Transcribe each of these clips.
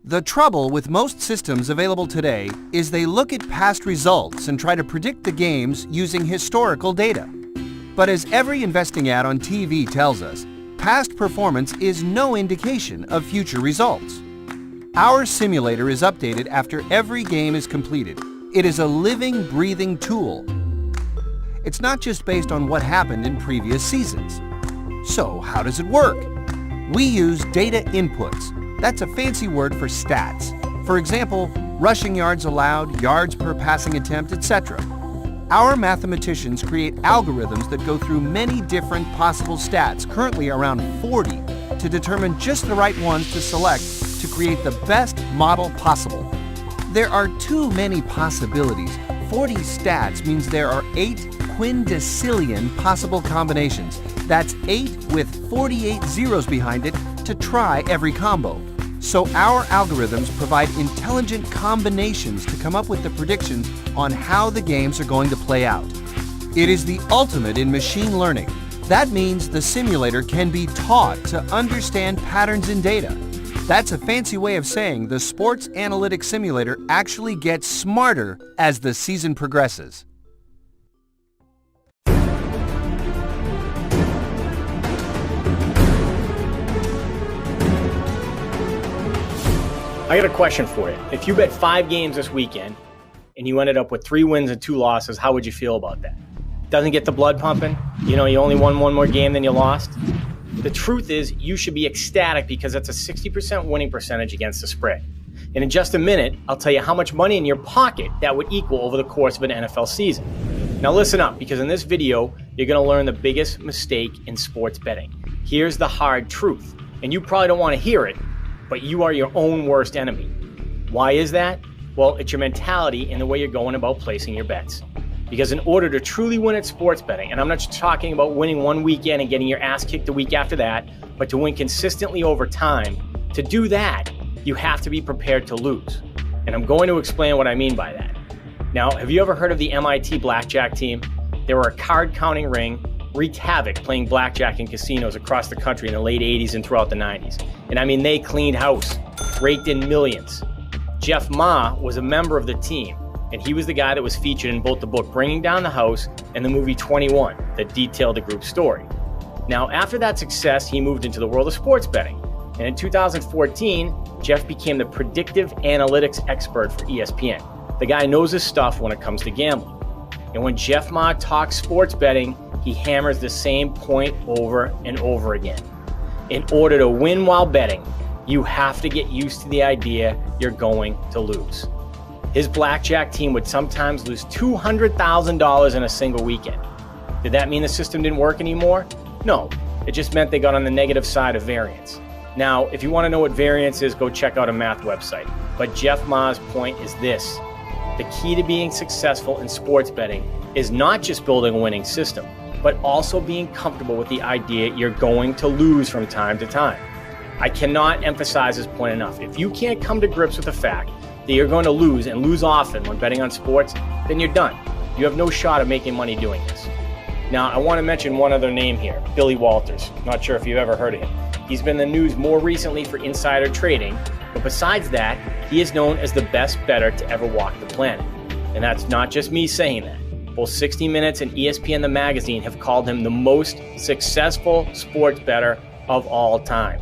The trouble with most systems available today is they look at past results and try to predict the games using historical data. But as every investing ad on TV tells us, past performance is no indication of future results. Our simulator is updated after every game is completed. It is a living, breathing tool. It's not just based on what happened in previous seasons. So how does it work? We use data inputs. That's a fancy word for stats. For example, rushing yards allowed, yards per passing attempt, etc. Our mathematicians create algorithms that go through many different possible stats, currently around 40, to determine just the right ones to select to create the best model possible. There are too many possibilities. 40 stats means there are 8 quindecillion possible combinations. That's 8 with 48 zeros behind it to try every combo. So our algorithms provide intelligent combinations to come up with the predictions on how the games are going to play out. It is the ultimate in machine learning. That means the simulator can be taught to understand patterns in data. That's a fancy way of saying the sports analytics simulator actually gets smarter as the season progresses. I got a question for you. If you bet 5 games this weekend and you ended up with 3 wins and 2 losses, how would you feel about that? Doesn't get the blood pumping? You know, you only won 1 more game than you lost? The truth is, you should be ecstatic because that's a 60% winning percentage against the spread. And in just a minute, I'll tell you how much money in your pocket that would equal over the course of an NFL season. Now listen up, because in this video, you're going to learn the biggest mistake in sports betting. Here's the hard truth, and you probably don't want to hear it, but you are your own worst enemy. Why is that? Well, it's your mentality and the way you're going about placing your bets. Because in order to truly win at sports betting, and I'm not just talking about winning one weekend and getting your ass kicked the week after that, but to win consistently over time, to do that, you have to be prepared to lose. And I'm going to explain what I mean by that. Now, have you ever heard of the MIT blackjack team? They were a card-counting ring, wreaked havoc playing blackjack in casinos across the country in the late 80s and throughout the 90s. And I mean, they cleaned house, raked in millions. Jeff Ma was a member of the team, and he was the guy that was featured in both the book Bringing Down the House and the movie 21 that detailed the group's story. Now, after that success, he moved into the world of sports betting. And in 2014, Jeff became the predictive analytics expert for ESPN. The guy knows his stuff when it comes to gambling. And when Jeff Ma talks sports betting, he hammers the same point over and over again. In order to win while betting, you have to get used to the idea you're going to lose. His blackjack team would sometimes lose $200,000 in a single weekend. Did that mean the system didn't work anymore? No, it just meant they got on the negative side of variance. Now, if you want to know what variance is, go check out a math website. But Jeff Ma's point is this: the key to being successful in sports betting is not just building a winning system, but also being comfortable with the idea you're going to lose from time to time. I cannot emphasize this point enough. If you can't come to grips with the fact that you're going to lose and lose often when betting on sports, then you're done. You have no shot of making money doing this. Now, I want to mention one other name here, Billy Walters. Not sure if you've ever heard of him. He's been in the news more recently for insider trading, but besides that, he is known as the best bettor to ever walk the planet. And that's not just me saying that. Both 60 Minutes and ESPN The Magazine have called him the most successful sports bettor of all time.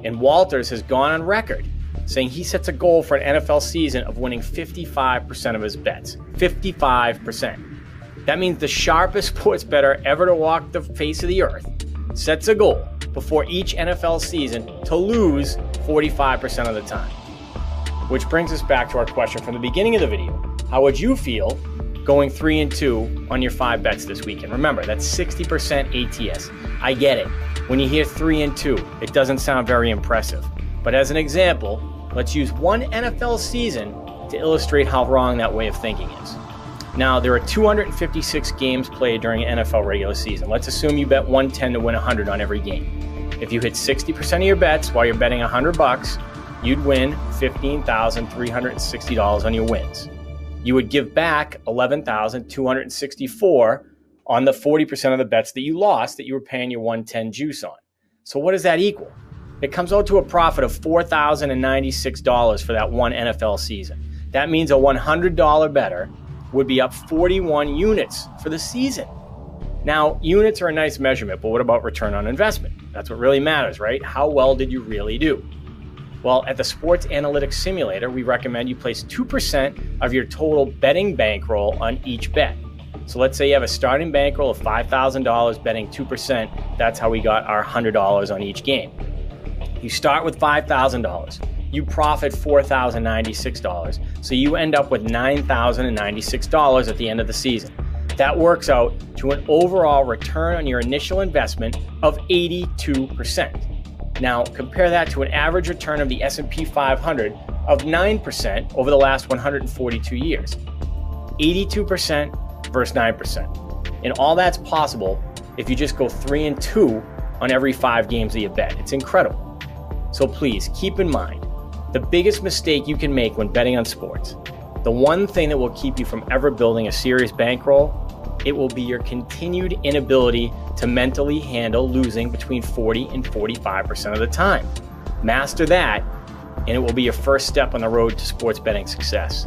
And Walters has gone on record saying he sets a goal for an NFL season of winning 55% of his bets. 55%. That means the sharpest sports bettor ever to walk the face of the earth sets a goal before each NFL season to lose 45% of the time. Which brings us back to our question from the beginning of the video. How would you feel going 3-2 on your 5 bets this weekend? Remember, that's 60% ATS. I get it. When you hear 3-2, it doesn't sound very impressive. But as an example, let's use one NFL season to illustrate how wrong that way of thinking is. Now, there are 256 games played during an NFL regular season. Let's assume you bet 110 to win 100 on every game. If you hit 60% of your bets while you're betting $100, you'd win $15,360 on your wins. You would give back $11,264 on the 40% of the bets that you lost that you were paying your 110 juice on. So what does that equal? It comes out to a profit of $4,096 for that one NFL season. That means a $100 bettor would be up 41 units for the season. Now, units are a nice measurement, but what about return on investment? That's what really matters, right? How well did you really do? Well, at the Sports Analytics Simulator, we recommend you place 2% of your total betting bankroll on each bet. So let's say you have a starting bankroll of $5,000 betting 2%. That's how we got our $100 on each game. You start with $5,000. You profit $4,096. So you end up with $9,096 at the end of the season. That works out to an overall return on your initial investment of 82%. Now, compare that to an average return of the S&P 500 of 9% over the last 142 years. 82% versus 9%. And all that's possible if you just go 3-2 on every 5 games that you bet. It's incredible. So please keep in mind, the biggest mistake you can make when betting on sports, the one thing that will keep you from ever building a serious bankroll, it will be your continued inability to mentally handle losing between 40 and 45% of the time. Master that, and it will be your first step on the road to sports betting success.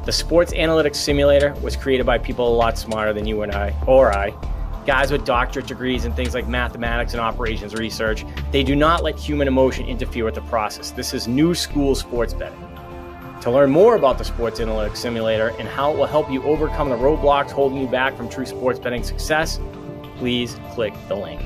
The Sports Analytics Simulator was created by people a lot smarter than you and I, guys with doctorate degrees in things like mathematics and operations research. They do not let human emotion interfere with the process. This is new school sports betting. To learn more about the Sports Analytics Simulator and how it will help you overcome the roadblocks holding you back from true sports betting success, please click the link.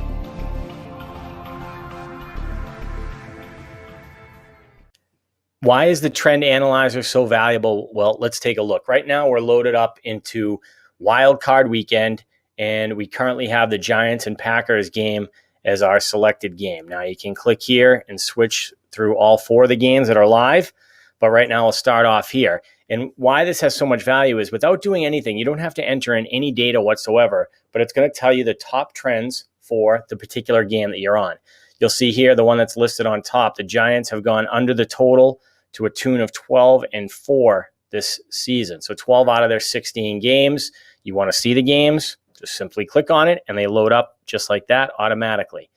Why is the trend analyzer so valuable? Well, let's take a look. Right now, we're loaded up into wild card weekend, and we currently have the Giants and Packers game as our selected game. Now, you can click here and switch through all 4 of the games that are live. But right now, we'll start off here. And why this has so much value is without doing anything, you don't have to enter in any data whatsoever, but it's going to tell you the top trends for the particular game that you're on. You'll see here the one that's listed on top. The Giants have gone under the total to a tune of 12-4 this season. So 12 out of their 16 games. You want to see the games, just simply click on it, and they load up just like that automatically.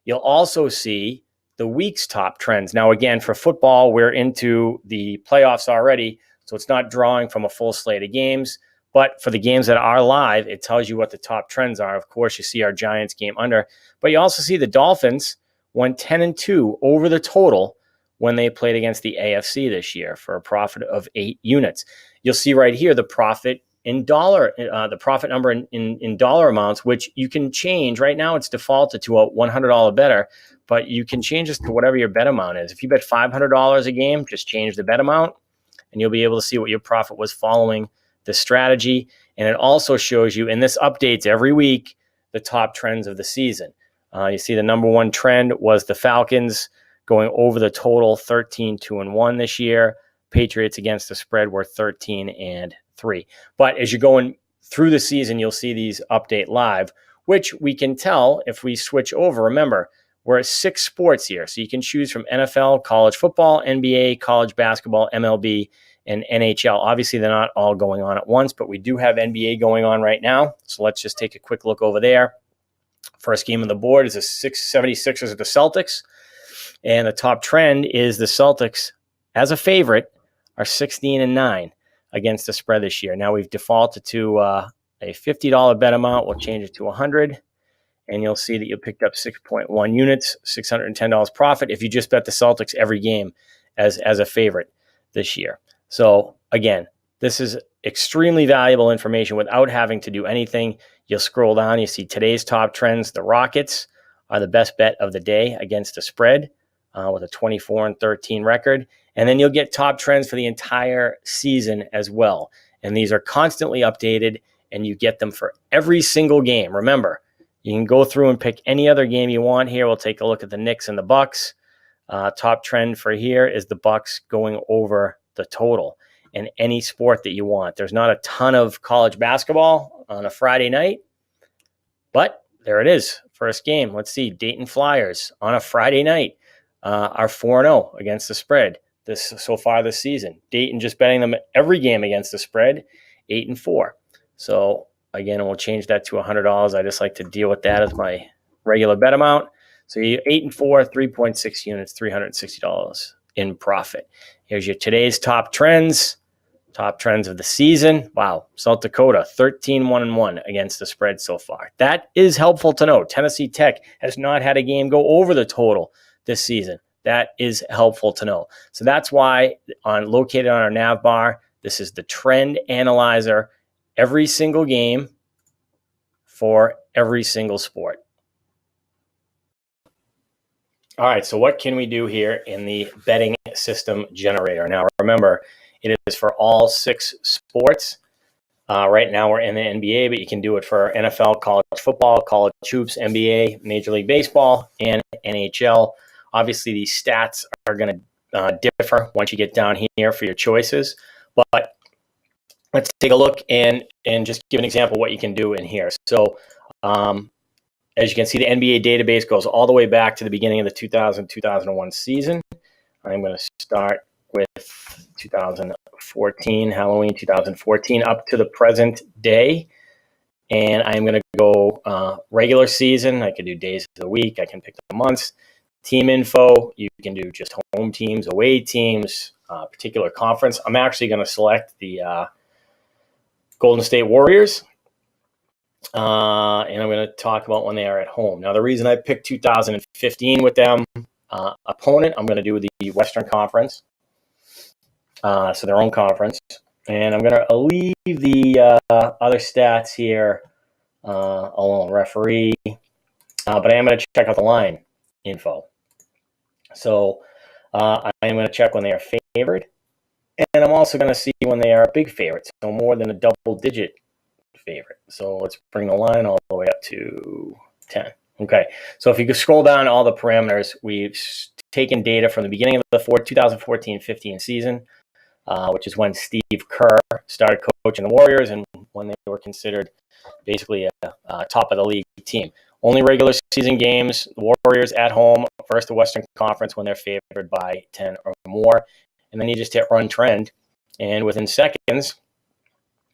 You'll also see the week's top trends. Now, again, for football, we're into the playoffs already, so it's not drawing from a full slate of games. But for the games that are live, it tells you what the top trends are. Of course, you see our Giants game under, but you also see the Dolphins went 10-2 over the total when they played against the AFC this year for a profit of 8 units. You'll see right here the profit in dollar, the profit number in dollar amounts, which you can change. Right now, it's defaulted to a $100 bettor, but you can change this to whatever your bet amount is. If you bet $500 a game, just change the bet amount, and you'll be able to see what your profit was following the strategy. And it also shows you, and this updates every week, the top trends of the season. You see the number one trend was the Falcons going over the total, 13-1 this year. Patriots against the spread were 13-3. But as you're going through the season, you'll see these update live, which we can tell if we switch over. Remember, we're at 6 sports here. So you can choose from NFL, college football, NBA, college basketball, MLB, and NHL. Obviously, they're not all going on at once, but we do have NBA going on right now. So let's just take a quick look over there. First game on the board is the 76ers at the Celtics. And the top trend is the Celtics, as a favorite, are 16-9 against the spread this year. Now we've defaulted to a $50 bet amount. We'll change it to $100. And you'll see that you picked up 6.1 units, $610 profit if you just bet the Celtics every game as a favorite this year. So again, this is extremely valuable information without having to do anything. You'll scroll down, you see today's top trends. The Rockets are the best bet of the day against the spread with a 24-13 record. And then you'll get top trends for the entire season as well. And these are constantly updated, and you get them for every single game. Remember, you can go through and pick any other game you want here. We'll take a look at the Knicks and the Bucks. Top trend for here is the Bucks going over the total in any sport that you want. There's not a ton of college basketball on a Friday night, but there it is. First game. Let's see. Dayton Flyers on a Friday night are 4-0 against the spread so far this season. Dayton just betting them every game against the spread, 8-4. So again, we'll change that to $100. I just like to deal with that as my regular bet amount. So you're 8-4, 3.6 units, $360 in profit. Here's your today's top trends of the season. Wow, South Dakota 13-1-1 against the spread so far. That is helpful to know. Tennessee Tech has not had a game go over the total this season. That is helpful to know. So that's why located on our nav bar, this is the trend analyzer. Every single game for every single sport. All right, so what can we do here in the betting system generator? Now, remember, it is for all 6 sports. Right now, we're in the NBA, but you can do it for NFL, college football, college hoops, NBA, Major League Baseball, and NHL. Obviously, these stats are going to differ once you get down here for your choices. But let's take a look and just give an example of what you can do in here. So, as you can see, the NBA database goes all the way back to the beginning of the 2000-2001 season. I'm going to start with 2014, Halloween 2014, up to the present day. And I'm going to go regular season. I can do days of the week. I can pick the months. Team info. You can do just home teams, away teams, particular conference. I'm actually going to select the Golden State Warriors. And I'm going to talk about when they are at home. Now, the reason I picked 2015 with them opponent, I'm going to do the Western Conference, so their own conference. And I'm going to leave the other stats here alone, referee. But I am going to check out the line info. So I am going to check when they are favored. And I'm also going to see when they are big favorites, so more than a double-digit favorite. So let's bring the line all the way up to 10. Okay, so if you could scroll down all the parameters, we've taken data from the beginning of the 2014-15 season, which is when Steve Kerr started coaching the Warriors and when they were considered basically a top of the league team. Only regular season games, the Warriors at home versus the Western Conference when they're favored by 10 or more. And then you just hit run trend, and within seconds,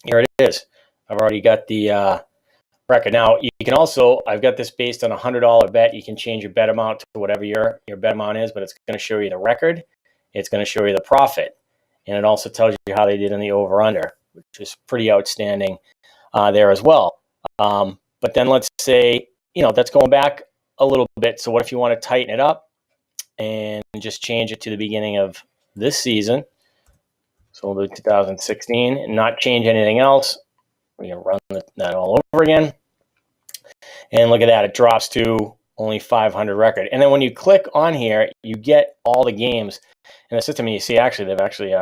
here it is. I've already got the record. Now, you can also, I've got this based on a $100 bet. You can change your bet amount to whatever your bet amount is, but it's going to show you the record. It's going to show you the profit. And it also tells you how they did in the over-under, which is pretty outstanding there as well. But then let's say, that's going back a little bit. So what if you want to tighten it up and just change it to the beginning of this season? So we'll do 2016 and not change anything else. We're going to run that all over again. And look at that. It drops to only 500 record. And then when you click on here, you get all the games in the system. And you see, actually, they've actually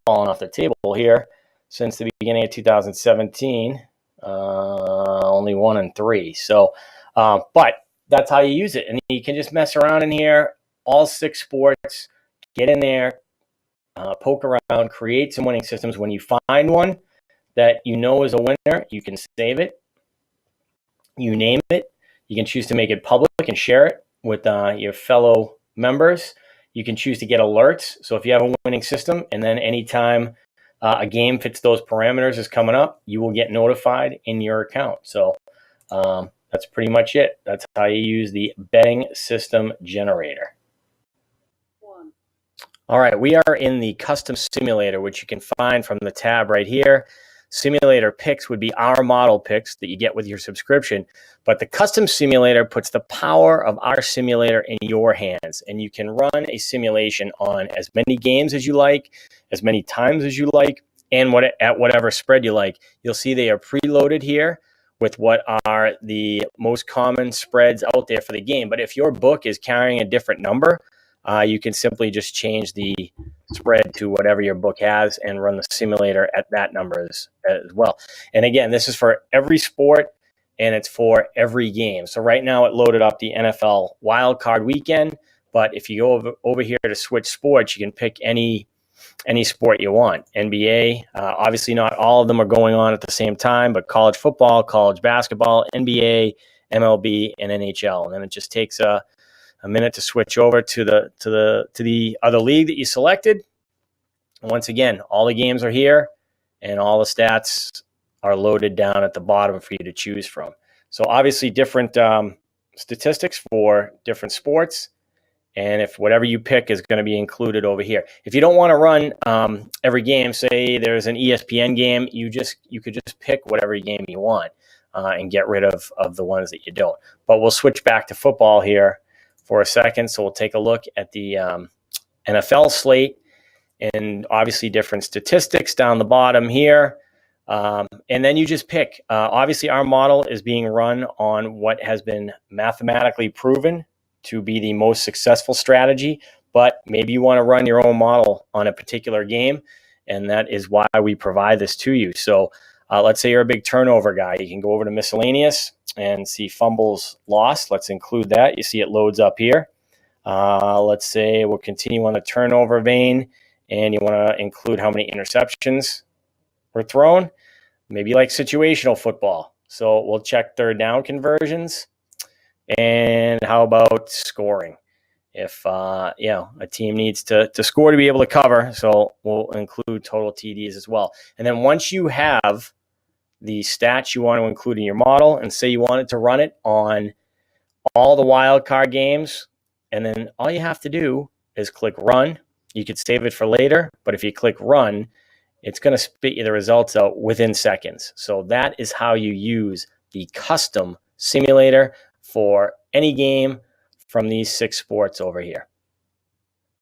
fallen off the table here since the beginning of 2017. Only 1 and 3. So, but that's how you use it. And you can just mess around in here. All 6 sports. Get in there. Poke around. Create some winning systems. When you find one that you know is a winner, you can save it. You name it. You can choose to make it public and share it with your fellow members. You can choose to get alerts. So if you have a winning system and then anytime a game fits those parameters is coming up, you will get notified in your account. So that's pretty much it. That's how you use the betting system generator. All right, we are in the custom simulator, which you can find from the tab right here. Simulator picks would be our model picks that you get with your subscription, but the custom simulator puts the power of our simulator in your hands, and you can run a simulation on as many games as you like, as many times as you like, and at whatever spread you like. You'll see they are preloaded here with what are the most common spreads out there for the game. But if your book is carrying a different number, you can simply just change the spread to whatever your book has and run the simulator at that number as well. And again, this is for every sport and it's for every game. So right now it loaded up the NFL Wild Card Weekend, but if you go over here to switch sports, you can pick any sport you want. NBA, obviously not all of them are going on at the same time, but college football, college basketball, NBA, MLB, and NHL. And then it just takes a minute to switch over to the other league that you selected. And once again, all the games are here and all the stats are loaded down at the bottom for you to choose from. So obviously different statistics for different sports. And if whatever you pick is going to be included over here. If you don't want to run every game, say there's an ESPN game, you could just pick whatever game you want and get rid of the ones that you don't. But we'll switch back to football here for a second. So we'll take a look at the NFL slate, and obviously different statistics down the bottom here. And then you just pick. Obviously, our model is being run on what has been mathematically proven to be the most successful strategy, but maybe you want to run your own model on a particular game, and that is why we provide this to you. So let's say you're a big turnover guy. You can go over to miscellaneous and see fumbles lost. Let's include that. You see it loads up here. Let's say we'll continue on the turnover vein, and you want to include how many interceptions were thrown. Maybe like situational football. So we'll check third down conversions. And how about scoring? If a team needs to score to be able to cover, so we'll include total TDs as well. And then once you have the stats you want to include in your model, and say you wanted to run it on all the wild card games, and then all you have to do is click run. You could save it for later, but if you click run, it's going to spit you the results out within seconds. So that is how you use the custom simulator for any game from these 6 sports over here.